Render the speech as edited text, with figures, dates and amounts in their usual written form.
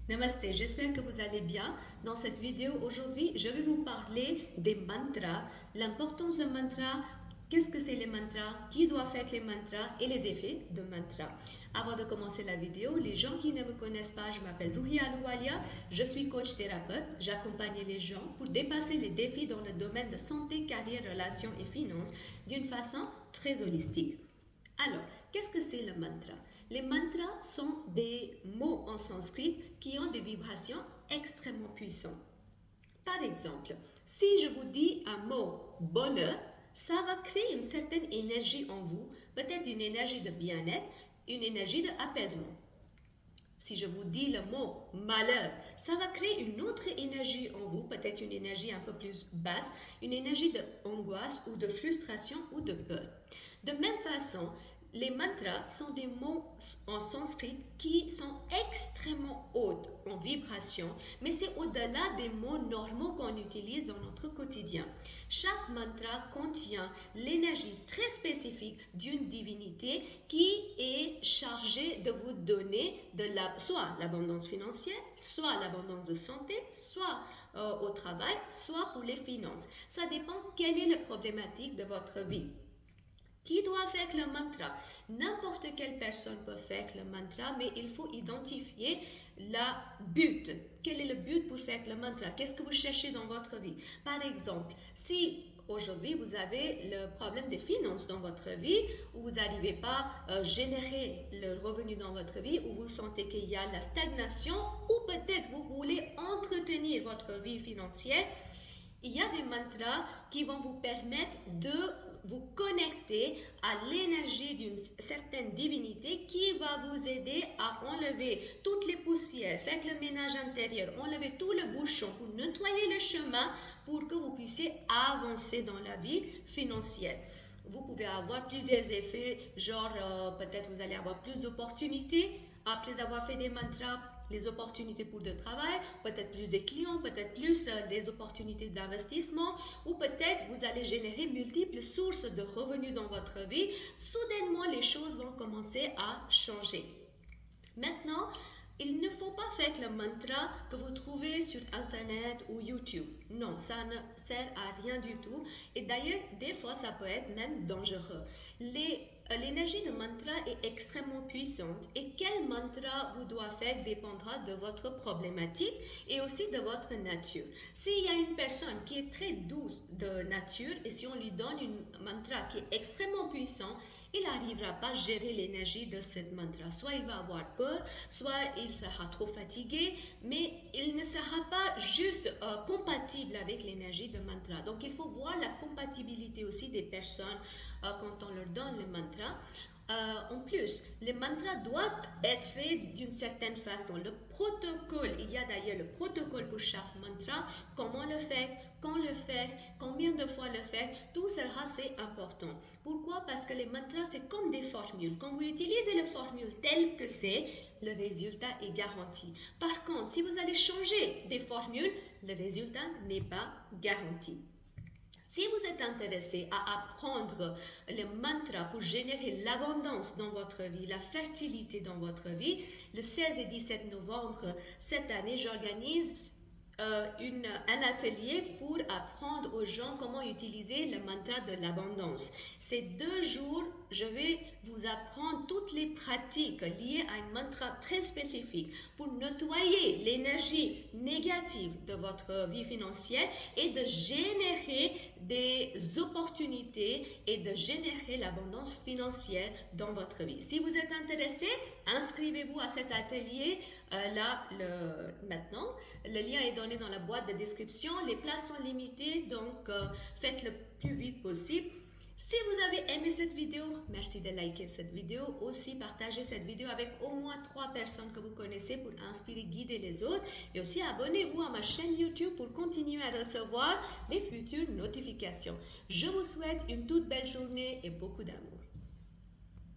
Namaste, j'espère que vous allez bien. Dans cette vidéo aujourd'hui, je vais vous parler des mantras, l'importance des mantras, qu'est-ce que c'est les mantras, qui doit faire les mantras et les effets de mantras. Avant de commencer la vidéo, les gens qui ne me connaissent pas, je m'appelle Ruhi Alouwalia, je suis coach thérapeute, j'accompagne les gens pour dépasser les défis dans le domaine de santé, carrière, relations et finances d'une façon très holistique. Alors, qu'est-ce que c'est le mantra? Les mantras sont des mots en sanskrit qui ont des vibrations extrêmement puissantes. Par exemple, si je vous dis un mot bonheur, ça va créer une certaine énergie en vous, peut-être une énergie de bien-être, une énergie d'apaisement. Si je vous dis le mot malheur, ça va créer une autre énergie en vous, peut-être une énergie un peu plus basse, une énergie d'angoisse ou de frustration ou de peur. De même façon, les mantras sont des mots en sanskrit qui sont extrêmement hauts en vibration, mais c'est au-delà des mots normaux qu'on utilise dans notre quotidien. Chaque mantra contient l'énergie très spécifique d'une divinité qui est chargée de vous donner soit l'abondance financière, soit l'abondance de santé, soit au travail, soit pour les finances. Ça dépend quelle est la problématique de votre vie. Qui doit faire le mantra? N'importe quelle personne peut faire le mantra, mais il faut identifier le but. Quel est le but pour faire le mantra? Qu'est-ce que vous cherchez dans votre vie? Par exemple, si aujourd'hui vous avez le problème des finances dans votre vie, ou vous n'arrivez pas à générer le revenu dans votre vie, ou vous sentez qu'il y a la stagnation, ou peut-être vous voulez entretenir votre vie financière, il y a des mantras qui vont vous permettre de vous connecter à l'énergie d'une certaine divinité qui va vous aider à enlever toutes les poussières, faire le ménage intérieur, enlever tout le bouchon pour nettoyer le chemin pour que vous puissiez avancer dans la vie financière. Vous pouvez avoir plusieurs effets, genre peut-être vous allez avoir plus d'opportunités après avoir fait des mantras, les opportunités pour le travail, peut-être plus de clients, peut-être plus des opportunités d'investissement, ou peut-être vous allez générer multiples sources de revenus dans votre vie. Soudainement, les choses vont commencer à changer. Maintenant, il ne faut pas faire le mantra que vous trouvez sur Internet ou YouTube. Non, ça ne sert à rien du tout. Et d'ailleurs, des fois, ça peut être même dangereux. L'énergie de mantra est extrêmement puissante et quel mantra vous doit faire dépendra de votre problématique et aussi de votre nature. S'il y a une personne qui est très douce de nature et si on lui donne un mantra qui est extrêmement puissant, il n'arrivera pas à gérer l'énergie de cette mantra. Soit il va avoir peur, soit il sera trop fatigué, mais il ne sera pas juste compatible avec l'énergie de mantra. Donc il faut voir la compatibilité aussi des personnes quand on leur donne le mantra. En plus, les mantras doivent être faits d'une certaine façon. Le protocole, il y a d'ailleurs le protocole pour chaque mantra, comment le faire, quand le faire, combien de fois le faire, tout cela c'est important. Pourquoi? Parce que les mantras c'est comme des formules. Quand vous utilisez les formules telles que c'est, le résultat est garanti. Par contre, si vous allez changer des formules, le résultat n'est pas garanti. Si vous êtes intéressé à apprendre le mantra pour générer l'abondance dans votre vie, la fertilité dans votre vie, le 16 et 17 novembre cette année, j'organise un atelier pour apprendre aux gens comment utiliser le mantra de l'abondance. Ces 2 jours, je vais vous apprendre toutes les pratiques liées à un mantra très spécifique pour nettoyer l'énergie négative de votre vie financière et de générer des opportunités et de générer l'abondance financière dans votre vie. Si vous êtes intéressé, inscrivez-vous à cet atelier maintenant. Le lien est donné dans la boîte de description. Les places sont limitées, donc faites le plus vite possible. Si vous avez aimé cette vidéo, merci de liker cette vidéo. Aussi, partagez cette vidéo avec au moins 3 personnes que vous connaissez pour inspirer, guider les autres. Et aussi, abonnez-vous à ma chaîne YouTube pour continuer à recevoir les futures notifications. Je vous souhaite une toute belle journée et beaucoup d'amour.